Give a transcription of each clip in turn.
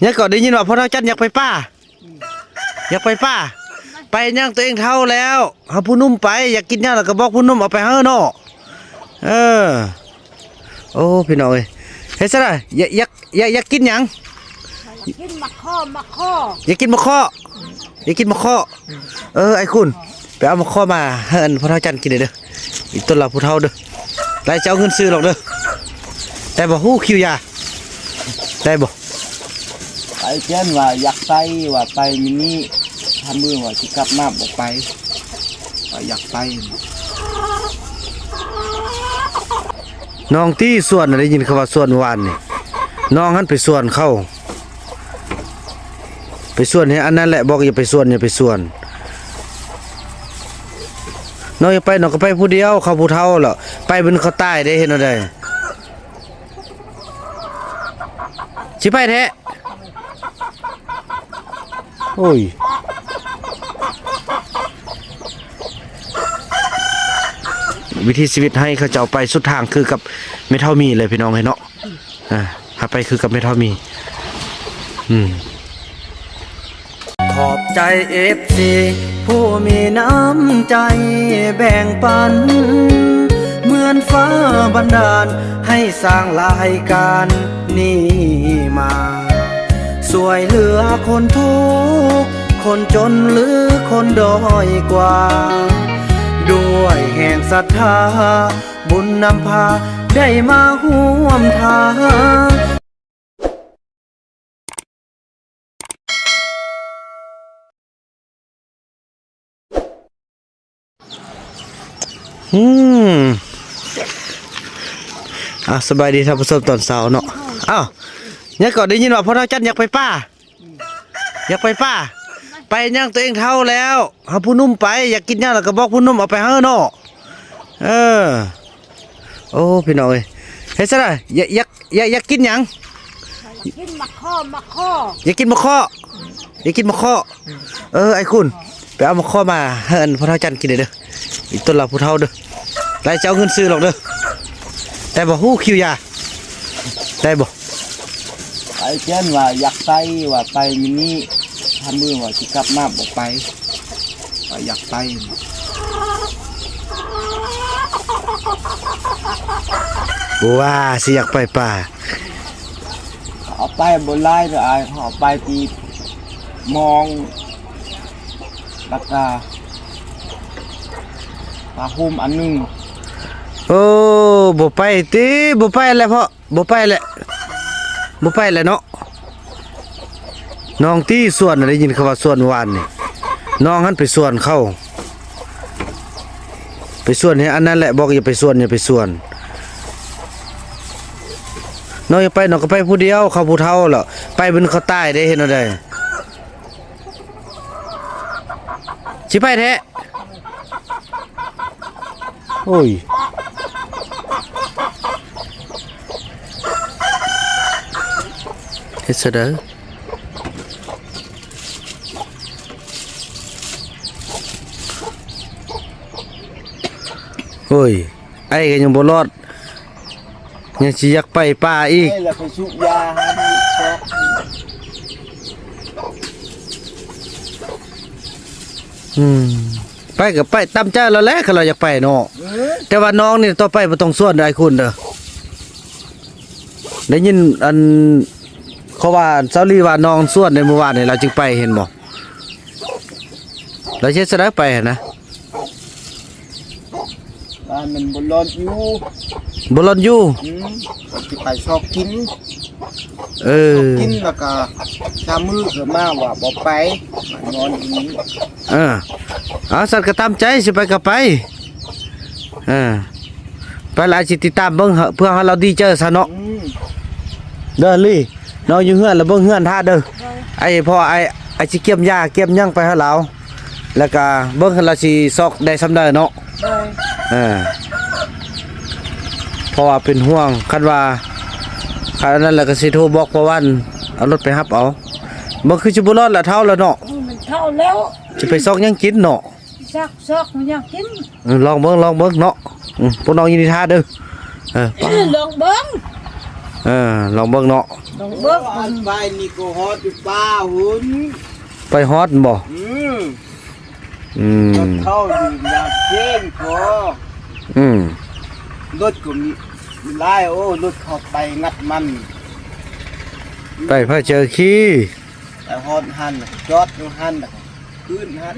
เนี่ยก็ได้ยินว่าพ่อเฒ่าจันอยากไปป่าอยากไปป่าไปย่างตัวเองเท่าแล้วหาผู้นุ่มไปอยากกินย่างแล้วก็บอกผู้นุ่มเอาไปเฮ้อเนาะโอ้พี่น้องเอ้ยเฮ็ดซะได้อยากกินหยังกินมะข้ออยากกินมะข้ออยากกินมะข้อไอ้คุณไปเอามะข้อมาให้อันพ่อเฒ่าจันกินเด้ออีกต้นละผู้เฒ่าเด้อได้เจ้าเงินซื้อหรอกเด้อได้บ่ฮู้คิวยาได้บ่ไปเช่นว่าอยากไปว่าไปมินี่ทำมือว่าจะกลับมาบอกไปว่าอยากไปน้องที่ส่วนได้ยินคำว่าส่วนวานนี่น้องหันไปส่วนเข้าไปส่วนให้อันนั้นแหละบอกอย่าไปส่วนน้องอย่าไปน้องก็ไปผู้เดียวเขาผู้เฒ่าหรอไปเป็นเขาใต้ได้เห็นอะไรชิไปแท้โอ้ยวิธีชีวิตให้เขาเจ้าไปสุดทางคือกับไม่เท่ามีเลยพี่น้องให้เนาะหาไปคือกับไม่เท่ามีขอบใจFCผู้มีน้ำใจแบ่งปันเหมือนฟ้าบันดาลให้สร้างรายการนี้มาสวยเหลือคนทุกข์คนจนหรือคนด้อยกว่าด้วยแห่งศรัทธาบุญนำพาได้มาร่วมทางสบายดีท่านผู้ชมตอนเช้าเนาะเนี่ยก็ได้ยินว่าพ่อเฒ่าจันอยากไปป่าไปย่างตัวเองเท่าแล้วหาผู้นุ่มไปอยากกินย่างแล้วก็บอกผู้นุ่มเอาไปเฮ้อเนาะโอ้พี่น้องเอ้ยเฮ็ดซะได้อยากกินหยังกินมะข้ออยากกินมะข้อไอ้คุณไปเอามะข้อมาให้อันพ่อเฒ่าจันกินเด้ออีกต้นละผู้เฒ่าเด้อได้เจ้าเงินซื้อหรอกเด้อได้บ่ฮู้คิวยาได้บ่ไปเช่นว่าอยากไปว่าไปมินี่ทำมือว่าจะกลับมาบอกไปว่าอยากไปว่าสิอยากไปป่าเอาไปบนไล่หรืออะไรเอาไปตีมองราคาปลาหุ่มอันนึงบ่ไปติบ่ไปแล้วเพราะบ่ไปแหละเนาะน้องที่ส่วนได้ยินคำว่าส่วนวานนี่น้องหันไปส่วนเข้าไปส่วนให้อันนั้นแหละบอกอย่าไปส่วนน้องอย่าไปน้องก็ไปผู้เดียวเขาผู้เฒ่าหรอไปเป็นเขาใต้ได้เห็นอะไรชิไปแท้โอ้ยเฮ็ดซะเด้อโอ้ยไอ้ก็ยังบ่รอดยังสิอยากไปป่าอีกแล้วไปสูบยาไปก็ไปตามใจเราแล้วเราอยากไปเนาะแต่ว่าน้องนี่ต่อไปบ่ต้องส่วนได้คุณเด้อได้ยินอันเขาว่าเซาลีว่าน้องส่วนในเมื่อวานนี่เราจึงไปเห็นบ่เราเฮ็ดซะได้ไปนะมันบนรถอยู่ที่ไปชอบกินกินแล้วก็ชามือเกิดมาว่าบอกไปนอนอย่างนี้สัตว์ก็ตามใจสิไปก็ไปไปหลายสิติดตามเบิ่งเพื่อให้เราดีเจอซะเนาะเด้อลี่น้องอยู่เฮือนแล้วเบิ่งเฮือนท่าเด้อไอ้พ่อไอ้สิเก็บหญ้าเก็บหยังไปให้เราแล้วก็เบิ่งให้เราสิซอกได้ซำได้เนาะเพราะว่าเป็นห่วงคันว่านั้นแหละก็สิโทรบอกเพราะวันเอารถไปรับเอาบ่คือสิบ่รอดละเท่าแล้วเนาะมันเท่าแล้วสิไปซอกยังกินเนาะซอกมันยังกินลองเบิ่งเนาะพวกน้องยินดีท่าเด้อลองเบิ่ง ลองเบิ่งเนาะ ต้องเบิก อันไปนี่ก็ฮอดอยู่ป้าหุ่น ไปฮอดบ่ อืมรถเข้าอยู่อยากเก่งพอ อืม รถก็มีหลายโอ้รถเข้าไปงัดมัน ไปพระเจอขี้ แต่ฮอดหันจอดอยู่หันแล้วก็ขึ้นหัน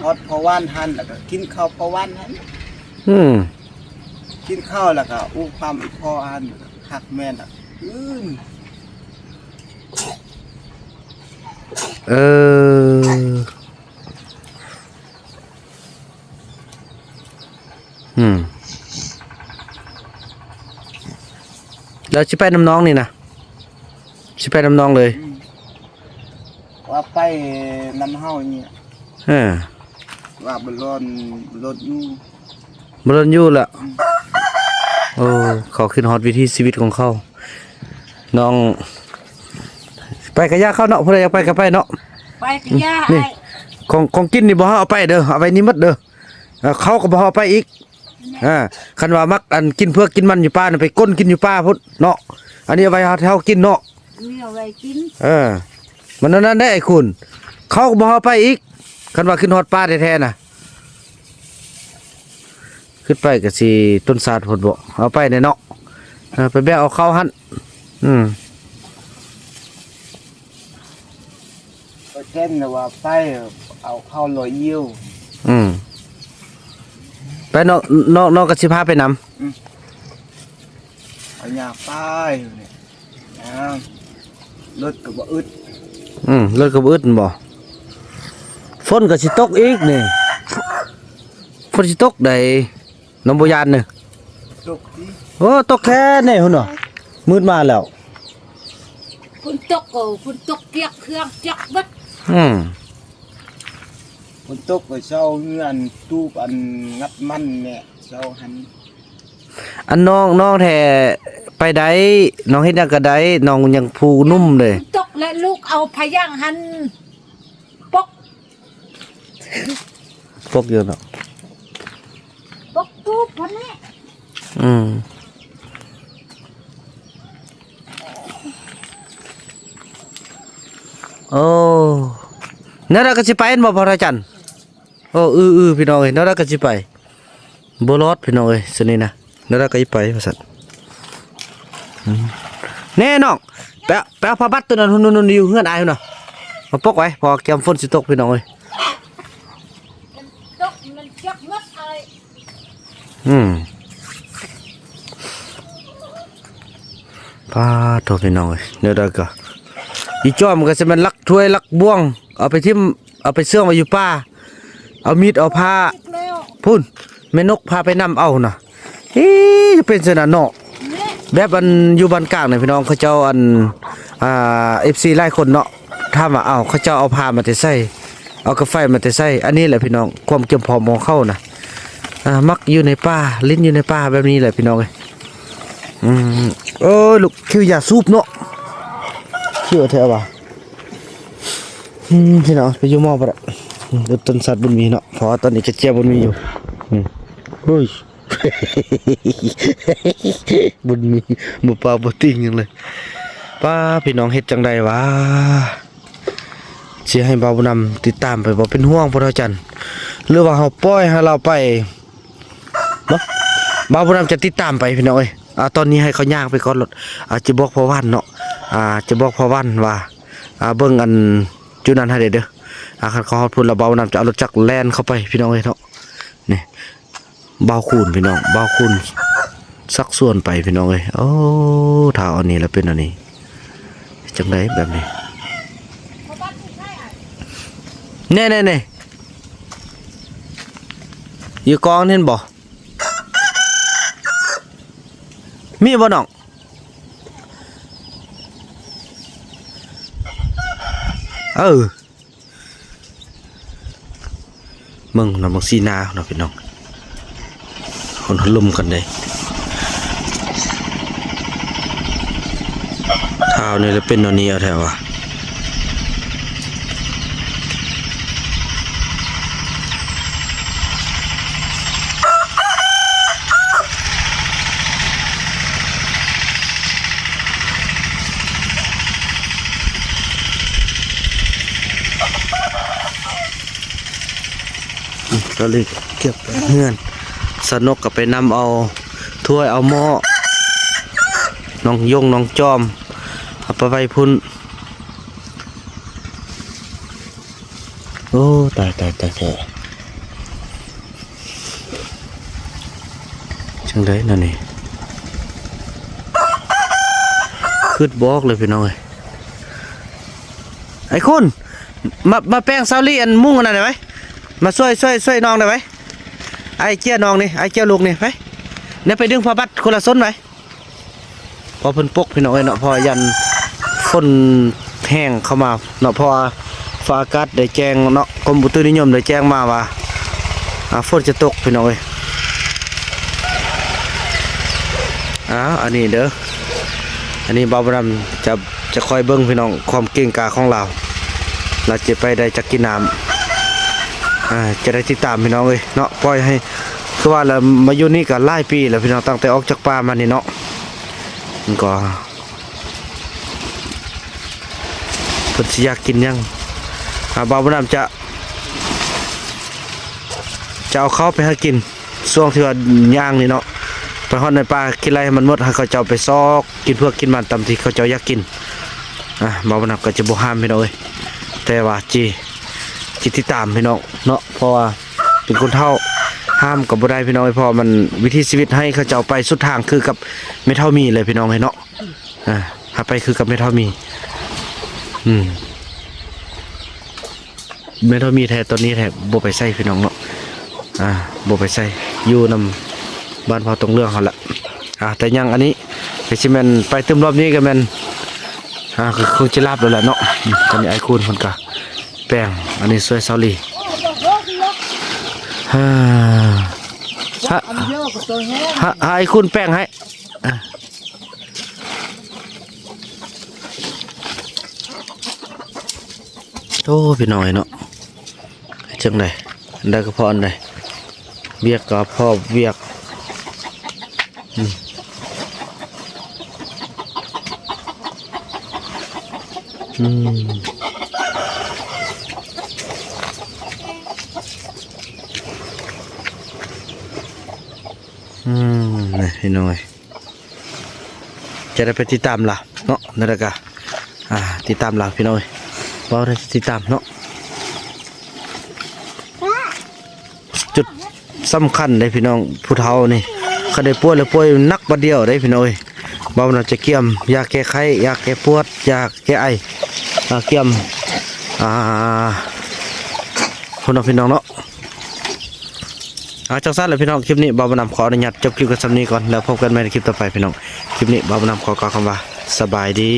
ฮอดพอวันหันแล้วก็กินข้าวพอวันหัน อืม กินข้าวแล้วก็อู้ความอีกพอหันหักแม่นอ่ะเออแล้วสิไปน้ำน้องนี่นะสิไปน้ำน้องเลย ว่าไปนำเฮาเนี่ย ว่าบรอนรถอยู่ บรนอยู่ละโอ้เขาขึ้นฮอตวิธีชีวิตของเขา น้อง ไปกระยาเข้าเนาะผู้ใดอยากไปก็ไปเนาะ ไปกับย่า นี่ ของกินนี่บ่เอาไปเด้อเอาไปนี่หมดเด้อเขาก็บ่เอาไปอีกคันว่ามักอันกินเพื่อกินมันอยู่ป่าน่ะไปก้นกินอยู่ป่าพุ่นเนาะอันนี้เอาไว้เฮากินเนาะ มีเอาไว้กิน มันนั้นได้ไอ้คุณเขาก็บ่เอาไปอีกคันว่าขึ้นฮอดป่าแท้ๆน่ะขึ้นไปก็สิต้นสาดพุ่นบ่เอาไปเนาะไปแบกเอาเข้าหั่นก็เช่นว่าไปเอาเข้าลอยยิ้ว ไปน้องก็สิพาไปนำ เอาหญ้าไปเนี่ยรถก็บ่อึด รถก็บ่อึดบ่ฝนก็สิตกอีกนี่ฝนสิตกได้น้องบ่ยานนี่ ตกที่ โอ้ตกแค่นี่หุ่นเนาะมืดมาแล้ว คุณตกคุณตกเกียกเครื่องจักรบัด ฝนตกก็เช้าเฮือนตูบอันงัดมันเนี่ยเช้าหัน อันน้องแท้ไปได้น้องเฮ็ดหยังก็ได้น้องยังผู้นุ่มเลย ตกและลูกเอาพย่างหันปก พวกเยอะเนาะ ปกตูบพันนี้ โอ้นั่นเราก็สิไปบ่พระอาจารย์โอ้พี่น้องเอ้ยนั่นเราก็สิไปบ่รอดพี่น้องเอ้ยสนี่นะนั่นเราก็สิไปว่าซั่นแน่น้องไปเอาผ้าบัดตัวนั้นนู่นอยู่เฮือนอายพุ่นน่ะมาปกไว้พอแก้มฝนสิตกพี่น้องเอ้ย ตกมันจักมัดอะไร พาโทพี่น้องเอ้ยเดี๋ยวได้ก็อีจ้อมก็สิมันลักถ้วยลักบ่วงเอาไปทิ่มเอาไปเสื่องไว้อยู่ป่าเอามีดเอาผ้า แล้ว พุ่นแม่นกพาไปนำเอาน่ะจะเป็นสนะเนาะ เนี่ย แบบอันอยู่บ้านกลางนี่พี่น้องเขาเจ้าอันFC หลายคนเนาะถามว่าเอ้าเขาเจ้าเอาผ้ามาแต่ใส่เอากาแฟมาแต่ใส่อันนี้แหละพี่น้องความเก็บพอมองเข้าน่ะมักอยู่ในป่าลิ้นอยู่ในป่าแบบนี้แหละพี่น้องเอ้ยโอ้ยลูกคิวยาสูบเนาะคิวแท้ว่ะพี่น้องไปอยู่หม้อบ่ได้ต้นสัตว์บุญมีเนาะเพราะตอนนี้จะเจียบุญมีอยู่เฮ้ย บุญมีบ่ปลาบ่ติงจังเลยป้าพี่น้องเฮ็ดจังไดวะสิให้บ่าวบุญนำติดตามไปบ่เป็นห่วงพ่อเฒ่าจันหรือว่าเฮาปล่อยให้เราไปบ่บ่าวบุญนำจะติดตามไปพี่น้องเอ้ยตอนนี้ให้เขาย่างไปก่อนรถจะบอกพ่อวันเนาะจะบอกพ่อวันว่าเบิ่งอันจุนั้นให้เด้อคันเขาฮอดพุ่นแล้วบ่าวบุญนำจะเอารถจักรแล่นเข้าไปพี่น้องเอ้ยเนาะนี่บ่าวคูณพี่น้องบ่าวคูณสักส่วนไปพี่น้องเอ้ยโอ้ถ้าเอานี้แล้วเป็นอันนี้จังไดแบบนี้เน่อยู่กองเห็นบ่มีบ่น้องมึงน่ะมึงสีนาเนาะพี่น้องคนลุมกันเลยเท้านี่แล้วเป็นอันนี้เอาแถวอ่ะ ก็เลยเก็บไปเฮือนสนกก็ไปนำเอาถ้วยเอาหม้อน้องยงน้องจอมเอาไปไว้พุ่นโอ้ตายจังไดนั่นนี่คืดบอกเลยพี่น้องเอ้ยไอ้คุณมาแป้งซาลี่อันมุ่งอันนั้นได้ไหมมาช่วยน้องได้ไหมไอ้เจ้าน้องนี่ไอ้เจ้าลูกนี่ไปเนี่ยไปดึงผ้าบัดคนละส้นไหมพอเพิ่นปกพี่น้องเอ้ยเนาะพอยันฝนแห้งเข้ามาเนาะพอฟ้าอากาศได้แจ้งเนาะกรมอุตุนิยมได้แจ้งมาว่าฝนจะตกพี่น้องเอ้ยอันนี้เด้ออันนี้บ่าวดำจะคอยเบิ่งพี่น้องความเก่งกาของเราจะไปได้จักกินน้ำจะได้ติดตามพี่น้องเอ้ยเนาะปล่อยให้คือว่าเรามาอยู่นี่ก็หลายปีแล้วพี่น้องตั้งแต่ออกจากป่ามานี่เนาะมันก็เพิ่นสิอยากกินยังบ่าวดำจะเอาเข้าไปให้กินช่วงที่ว่าย่างนี่เนาะไปฮอดในป่ากินอะไรให้มันหมดให้เขาเจ้าไปซอกกินเพื่อกินมันตามที่เขาเจ้าอยากกินบ่าวดำก็จะบ่ห้ามพี่น้องเอ้ยแต่ว่าจิติดตามพี่น้องเนาะเพราะว่าเป็นคนเฒ่าห้ามกับบ่ได้พี่น้องเพราะมันวิถีชีวิตให้เขาเจ้าไปสุดทางคือกับไม่เท่ามีเลยพี่น้องเนาะหาไปคือกับไม่เท่ามีไม่เท่ามีแท้ตอนนี้แท้บ่ไปใส่พี่น้องเนาะบ่ไปใส่อยู่นำบ้านพอตรงเรื่องเขาละแต่ยังอันนี้ไปสิแม่นไปตึมรอบนี้ก็แม่นคือคงจะลาบแล้วแหละเนาะตอนนี้ไอ้คุณคนกะแป้งอันนี้สวยซอลี่ไอ้คุณแป้งให้โอ้พี่น้อยเนาะจังไดได้ก็พออันใดเวียกก็พอเวียกนี่พี่น้อยจะได้ไปติดตามล่ะเนาะนั่นแหละกะติดตามล่ะพี่น้อยว่าได้ติดตามเนาะจุดสำคัญเลยพี่น้องผู้เฒ่านี่เขาได้ป่วยแล้วป่วยนักบัดเดียวได้พี่น้อยบ่าวน่าจะเกี่ยมยาแก้ไข้ยาแก้ปวดยาแก้ไอเกี่ยมพี่น้องเนาะจังสั้นเลยพี่น้องคลิปนี้บ่าวนำขออนุญาตจบคลิปกันสักนี้ก่อนแล้วพบกันใหม่ในคลิปต่อไปพี่น้องคลิปนี้บ่าวนำขอกล่าวคำว่าสบายดี